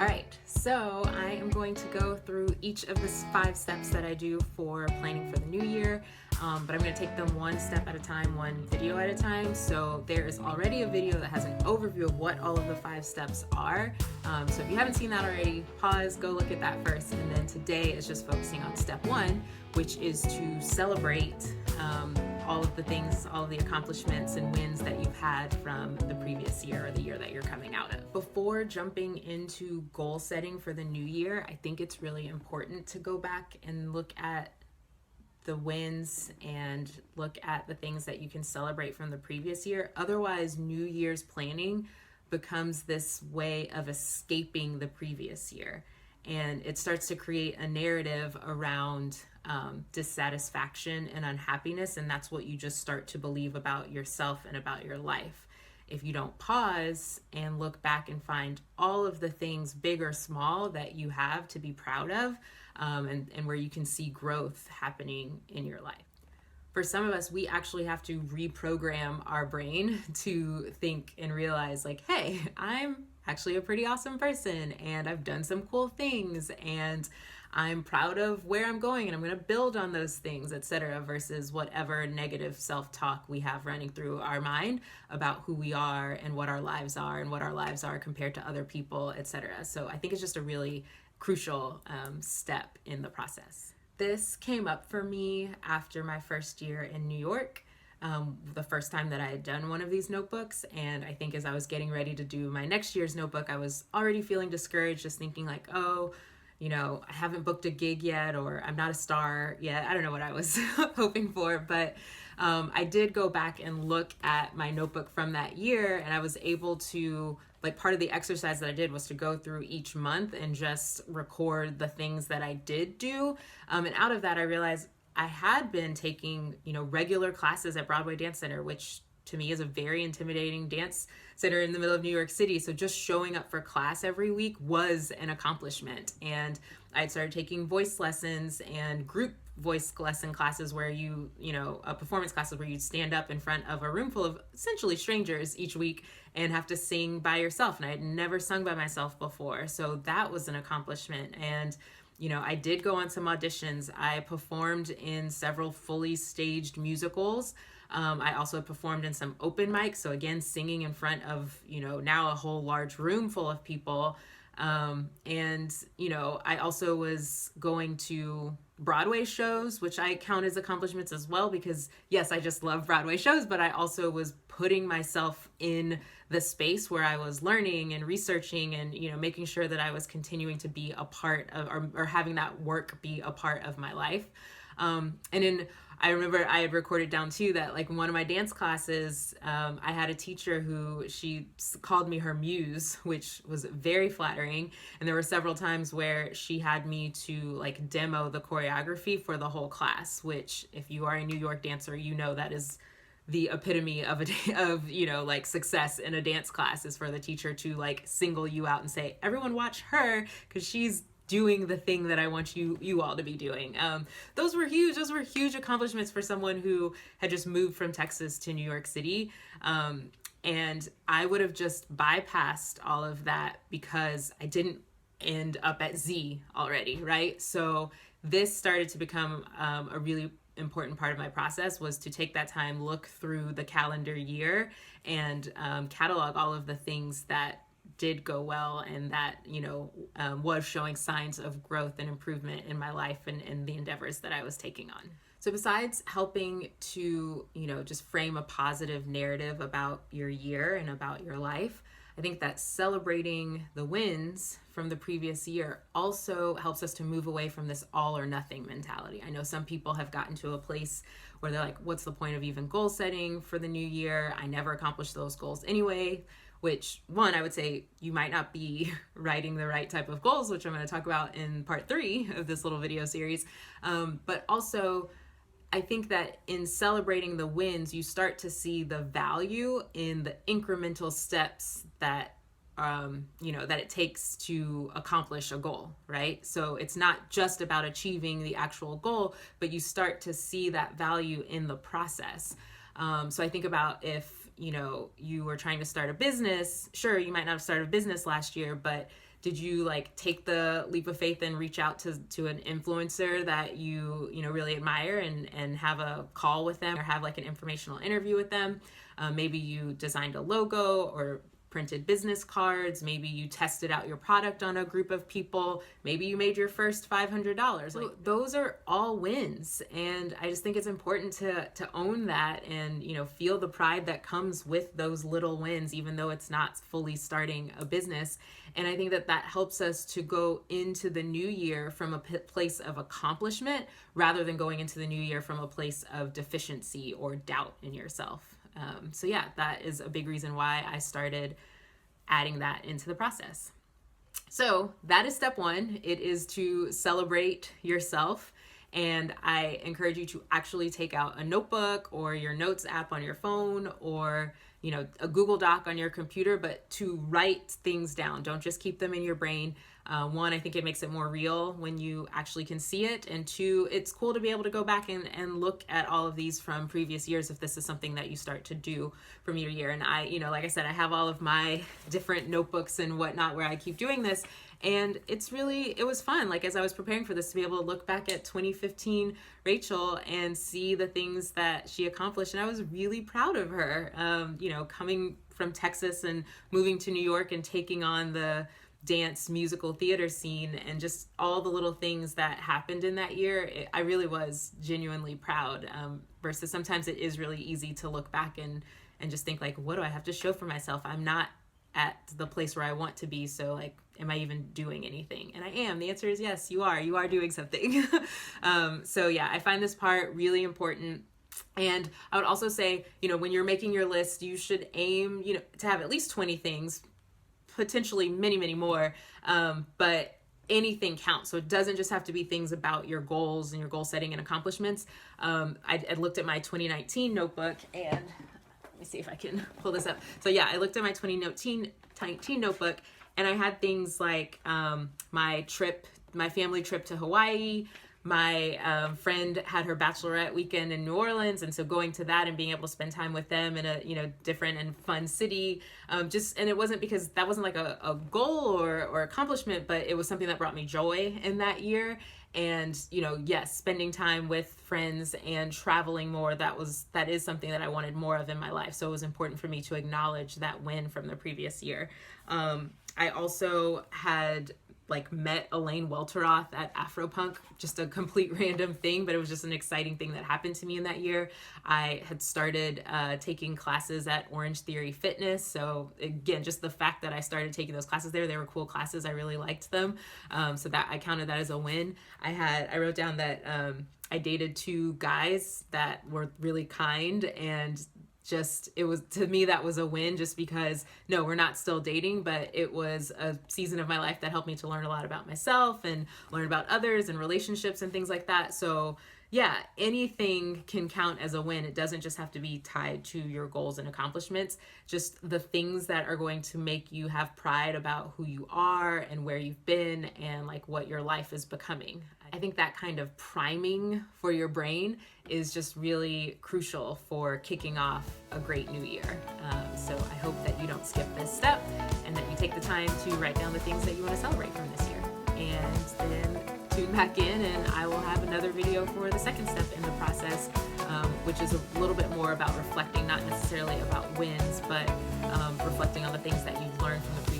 All right, so I am going to go through each of the 5 steps that I do for planning for the new year, but I'm going to take them one step at a time, one video at a time. So there is already a video that has an overview of what all of the 5 steps are. So if you haven't seen that already, pause, go look at that first. And then today is just focusing on step 1, which is to celebrate all of the things, all of the accomplishments and wins that you've had from the previous year or the year that you're coming out of. Before jumping into goal setting for the new year, I think it's really important to go back and look at the wins and look at the things that you can celebrate from the previous year. Otherwise, New Year's planning becomes this way of escaping the previous year. And it starts to create a narrative around dissatisfaction and unhappiness, and that's what you just start to believe about yourself and about your life. If you don't pause and look back and find all of the things, big or small, that you have to be proud of, and where you can see growth happening in your life. For some of us, we actually have to reprogram our brain to think and realize, like, hey, I'm actually a pretty awesome person and I've done some cool things and I'm proud of where I'm going and I'm going to build on those things, etc., versus whatever negative self-talk we have running through our mind about who we are and what our lives are and what our lives are compared to other people, etc. So I think it's just a really crucial step in the process. This came up for me after my first year in New York, the first time that I had done one of these notebooks. And I think as I was getting ready to do my next year's notebook, I was already feeling discouraged, just thinking like, oh, I haven't booked a gig yet, or I'm not a star yet. I don't know what I was hoping for, but I did go back and look at my notebook from that year, and I was able to, like, part of the exercise that I did was to go through each month and just record the things that I did do. And out of that, I realized I had been taking, regular classes at Broadway Dance Center, which to me is a very intimidating dance center in the middle of New York City. So just showing up for class every week was an accomplishment. And I had started taking voice lessons and group voice lesson classes where performance classes where you'd stand up in front of a room full of essentially strangers each week and have to sing by yourself. And I had never sung by myself before. So that was an accomplishment. And I did go on some auditions. I performed in several fully staged musicals. I also performed in some open mics. So again, singing in front of, now a whole large room full of people. I also was going to Broadway shows, which I count as accomplishments as well, because yes, I just love Broadway shows, but I also was putting myself in the space where I was learning and researching and, making sure that I was continuing to be a part of, or having that work be a part of my life. I remember I had recorded down too that, like, in one of my dance classes, I had a teacher who she called me her muse, which was very flattering. And there were several times where she had me to, like, demo the choreography for the whole class, which, if you are a New York dancer, that is the epitome of success in a dance class, is for the teacher to, like, single you out and say, everyone watch her because she's doing the thing that I want you all to be doing. Those were huge. Those were huge accomplishments for someone who had just moved from Texas to New York City. And I would have just bypassed all of that because I didn't end up at Z already, right? So this started to become a really important part of my process, was to take that time, look through the calendar year, and catalog all of the things that did go well and that was showing signs of growth and improvement in my life and the endeavors that I was taking on. So besides helping to just frame a positive narrative about your year and about your life, I think that celebrating the wins from the previous year also helps us to move away from this all or nothing mentality. I know some people have gotten to a place where they're like, what's the point of even goal setting for the new year? I never accomplished those goals anyway. Which, one, I would say you might not be writing the right type of goals, which I'm going to talk about in part 3 of this little video series. But also, I think that in celebrating the wins, you start to see the value in the incremental steps that that it takes to accomplish a goal, right? So it's not just about achieving the actual goal, but you start to see that value in the process. So I think about if you were trying to start a business, sure, you might not have started a business last year, but Did you like take the leap of faith and reach out to an influencer that you know really admire and have a call with them or have like an informational interview with them? Maybe you designed a logo or printed business cards. Maybe you tested out your product on a group of people. Maybe you made your first $500. Like, those are all wins, and I just think it's important to own that and, you know, feel the pride that comes with those little wins, even though it's not fully starting a business. And I think that helps us to go into the new year from a place of accomplishment rather than going into the new year from a place of deficiency or doubt in yourself. So yeah, that is a big reason why I started adding that into the process. So that is step one. It is to celebrate yourself. And I encourage you to actually take out a notebook or your notes app on your phone or, you know, a Google Doc on your computer, but to write things down. Don't just keep them in your brain. One, I think it makes it more real when you actually can see it. And two, it's cool to be able to go back and look at all of these from previous years if this is something that you start to do from year to year. And I, you know, like I said, I have all of my different notebooks and whatnot where I keep doing this. And it was fun. Like, as I was preparing for this, to be able to look back at 2015 Rachel and see the things that she accomplished. And I was really proud of her, you know, coming from Texas and moving to New York and taking on the dance musical theater scene and just all the little things that happened in that year. I really was genuinely proud, versus sometimes it is really easy to look back and just think like, what do I have to show for myself? I'm not at the place where I want to be. So like, am I even doing anything? And I am. The answer is yes, you are doing something. So yeah, I find this part really important. And I would also say, you know, when you're making your list, you should aim, you know, to have at least 20 things, potentially many, many more, but anything counts. So it doesn't just have to be things about your goals and your goal setting and accomplishments. I looked at my 2019 notebook, and let me see if I can pull this up. So yeah, I looked at my 2019 notebook, and I had things like my family trip to Hawaii. My friend had her bachelorette weekend in New Orleans, and so going to that and being able to spend time with them in a, you know, different and fun city, and it wasn't because that wasn't like a goal or accomplishment, but it was something that brought me joy in that year. And, you know, yes, spending time with friends and traveling more, that is something that I wanted more of in my life. So it was important for me to acknowledge that win from the previous year. I also had met Elaine Welteroth at Afropunk, just a complete random thing, but it was just an exciting thing that happened to me in that year. I had started taking classes at Orange Theory Fitness. So again, just the fact that I started taking those classes there, they were cool classes. I really liked them. So that I counted that as a win. I wrote down that I dated 2 guys that were really kind, and to me, that was a win, just because, no, we're not still dating, but it was a season of my life that helped me to learn a lot about myself and learn about others and relationships and things like that. So yeah, anything can count as a win. It doesn't just have to be tied to your goals and accomplishments, just the things that are going to make you have pride about who you are and where you've been and like what your life is becoming. I think that kind of priming for your brain is just really crucial for kicking off a great new year. So I hope that you don't skip this step and that you take the time to write down the things that you want to celebrate from this year. And then tune back in, and I will have another video for the second step in the process, which is a little bit more about reflecting, not necessarily about wins, but reflecting on the things that you've learned from the